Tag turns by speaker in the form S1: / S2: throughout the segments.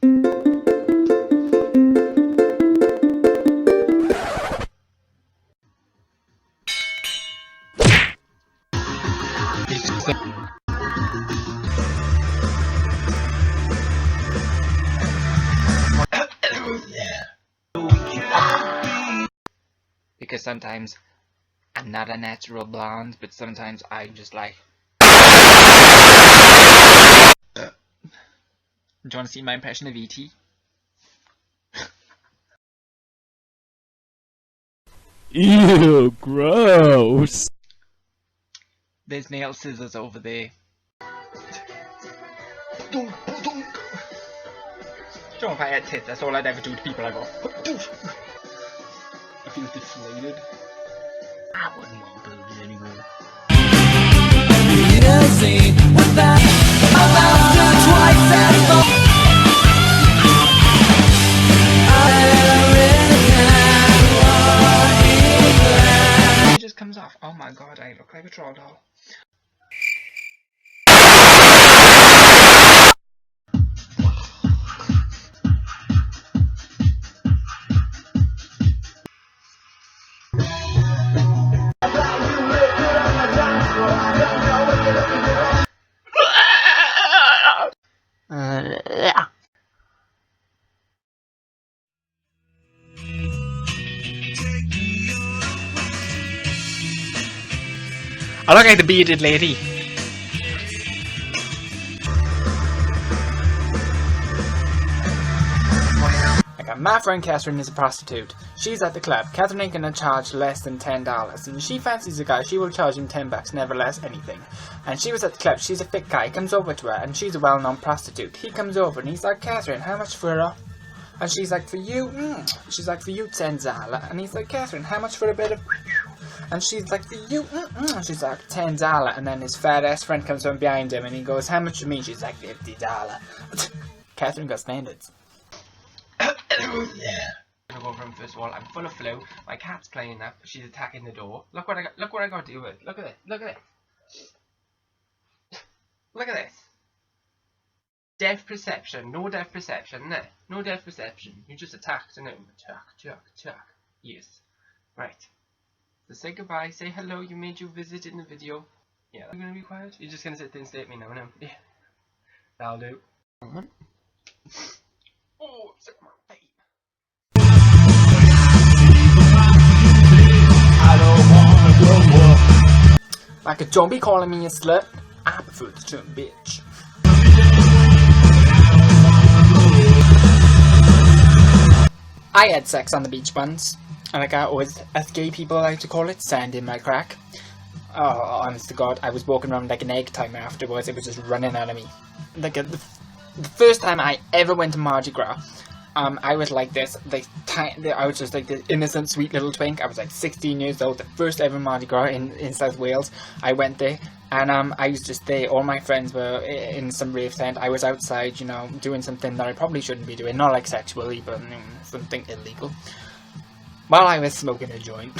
S1: Because sometimes I'm not a natural blonde, but sometimes I just like. Do you want to see my impression of E.T.?
S2: Ew, gross.
S1: There's nail scissors over there. Sure, if I had tits, that's all I'd ever do to people. I go. I feel deflated. I wouldn't want boobs anymore. It just comes off. Oh my god, I look like a troll doll. I look like the bearded lady. My friend Catherine is a prostitute. She's at the club. Catherine ain't gonna charge less than $10. And she fancies a guy, she will charge him $10, never less anything. And she was at the club, she's a fit guy, comes over to her, and she's a well-known prostitute. He comes over and he's like, Catherine, how much for her? And she's like, for you? She's like, for you, $10. And he's like, Catherine, how much for a bit of... And she's like, for you? She's like, $10. And then his fat ass friend comes from behind him and he goes, how much you mean? She's like, $50. Catherine got standards. Yeah. I'm gonna go from first of all. I'm full of flu. My cat's playing up. She's attacking the door. Look what I got. Look what I got to do with. Look at this. Look at this. Look at this. Depth perception. No depth perception. No. No depth perception. You just attacked and attack. Yes. Right. So say goodbye. Say hello. You made your visit in the video. Yeah. I'm gonna be quiet. You're just gonna sit there and stare at me now. No. Yeah. That'll do. Oh, it's my face. Like, don't be calling me a slut. I prefer the term bitch. I had sex on the beach once, and like I always, as gay people like to call it, sand in my crack. Oh, honest to God, I was walking around like an egg timer afterwards. It was just running out of me. Like the first time I ever went to Mardi Gras, I was like this, I was just like this innocent, sweet little twink. I was like 16 years old, the first ever Mardi Gras in South Wales. I went there, and I was just there. All my friends were in some rave tent. I was outside, you know, doing something that I probably shouldn't be doing, not like sexually, but something illegal. While I was smoking a joint.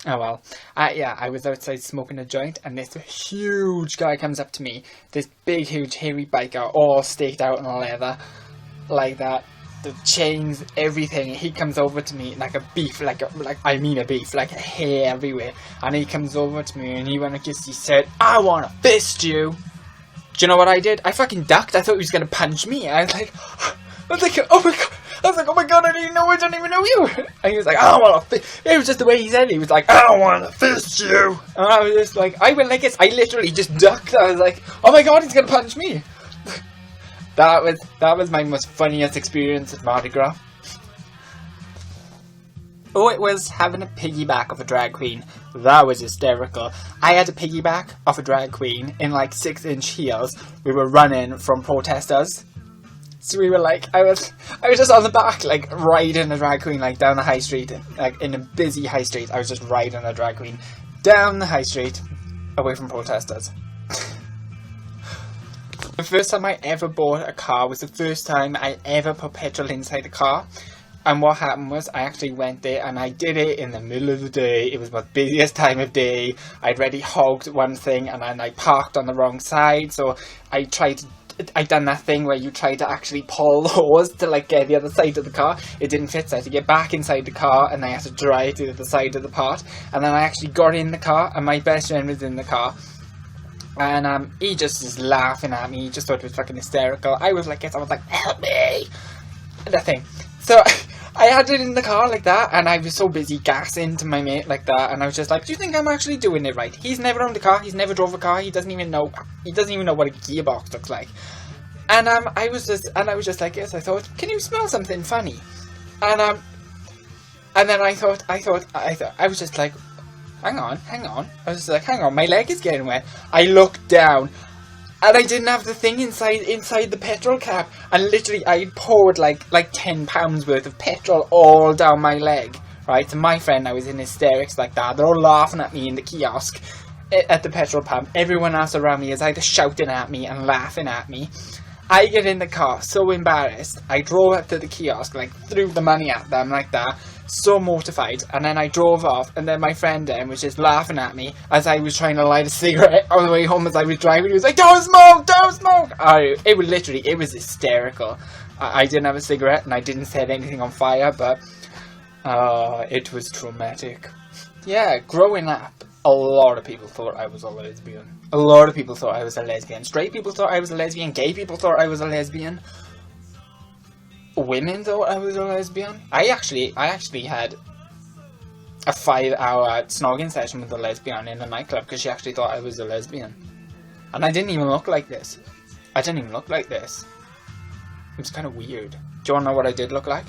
S1: Oh well, yeah, I was outside smoking a joint, and this huge guy comes up to me, this big, huge, hairy biker, all staked out in leather, like that, the chains, everything. He comes over to me like a beef, like a hair everywhere, and he comes over to me, and he said, I want to fist you. Do you know what I did? I fucking ducked. I thought he was going to punch me. I was like, oh my god. I was like, oh my god, I don't even know you. And he was like, I don't want to fist. It was just the way he said it. He was like, I don't want to fist you. And I was just like, I went like this. I literally just ducked. I was like, oh my god, he's going to punch me. That was my most funniest experience at Mardi Gras. Oh, it was having a piggyback of a drag queen. That was hysterical. I had a piggyback of a drag queen in like 6-inch heels. We were running from protesters. So we were like, I was just on the back, like, riding a drag queen, like, down the high street, like, in a busy high street. I was just riding a drag queen down the high street, away from protesters. The first time I ever bought a car was the first time I ever put petrol inside the car. And what happened was, I actually went there, and I did it in the middle of the day. It was my busiest time of day. I'd already hogged one thing, and then I parked on the wrong side, so I tried to I done that thing where you try to actually pull the hose to like get the other side of the car. It didn't fit, so I had to get back inside the car and I had to dry to the other side of the pot. And then I actually got in the car and my best friend was in the car. And he just was laughing at me. He just thought it was fucking hysterical. I was like, yes, I was like, help me! That thing. So I had it in the car like that, and I was so busy gassing to my mate like that, and I was just like, do you think I'm actually doing it right? He's never owned a car, he's never drove a car, he doesn't even know what a gearbox looks like. And I was just like, yes, I thought, can you smell something funny? And then I was just like, hang on. I was just like, hang on, my leg is getting wet. I looked down, and I didn't have the thing inside the petrol cap. And literally, I poured like 10 pounds worth of petrol all down my leg. Right? So my friend, I was in hysterics like that. They're all laughing at me in the kiosk at the petrol pump. Everyone else around me is either shouting at me and laughing at me. I get in the car, so embarrassed. I drove up to the kiosk, like threw the money at them like that. So mortified, and then I drove off, and then my friend was just laughing at me as I was trying to light a cigarette on the way home as I was driving. He was like, don't smoke! It was hysterical. I didn't have a cigarette, and I didn't set anything on fire, but it was traumatic. Yeah, growing up, a lot of people thought I was a lesbian. A lot of people thought I was a lesbian. Straight people thought I was a lesbian. Gay people thought I was a lesbian. Women thought I was a lesbian. I actually had a 5-hour snogging session with a lesbian in a nightclub because she actually thought I was a lesbian. And I didn't even look like this. It was kind of weird. Do you want to know what I did look like?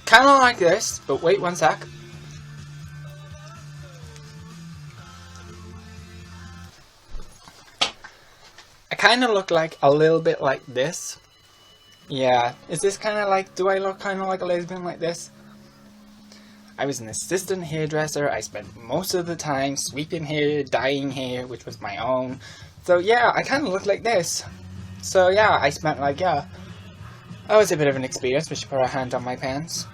S1: Kind of like this, but wait one sec. I kind of look like a little bit like this. Yeah, is this kind of like, do I look kind of like a lesbian like this? I was an assistant hairdresser. I spent most of the time sweeping hair, dyeing hair, which was my own. So yeah, I kind of look like this. So yeah, I spent like, yeah, that was a bit of an experience. We should put our hand on my pants.